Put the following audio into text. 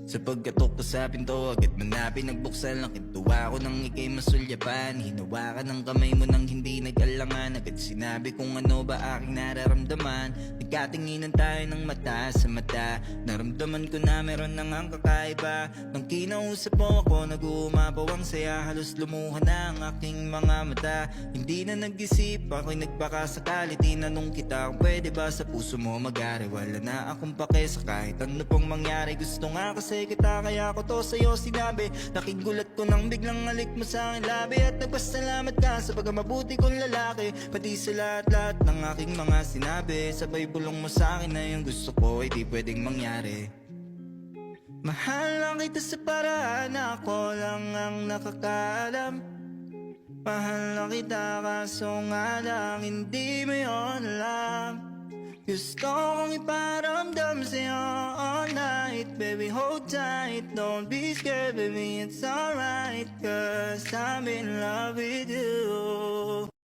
Sa pagkatok ko sa pinto, agad man na pinagbuksan. Nakintuwa ko nang ikay masulyapan. Hinawakan ng kamay mo nang hindi nag-alangan. Agad sinabi kung ano ba aking nararamdaman. Nagkatinginan tayo ng mata sa mata. Naramdaman ko na meron nang ang kakaiba. Nang kinausap mo ako, nag-uumapaw ang saya. Halos lumuha na ang aking mga mata. Hindi na nag-isip, ako'y nagbaka sakali. Tinanong kita kung pwede ba sa puso mo mag-ari. Wala na akong pake sa kahit ano pang mangyari. Gusto nga kasi kita kaya ko to sa'yo sinabi. Nakigulat ko nang biglang halik mo sa akin labi. At nagpasalamat ka sa pagkamabuti kong lalaki. Pati sa lahat-lahat ng aking mga sinabi. Sabay bulong mo sa akin na yung gusto ko ay di pwedeng mangyari. Mahal lang kita sa paraan na ako lang ang nakakaalam. Mahal lang kita kaso nga lang hindi mo yun alam. Gusto kong iparamdam sa'yo all night. Baby, hold tight, don't be scared, baby, it's alright. Cause I'm in love with you.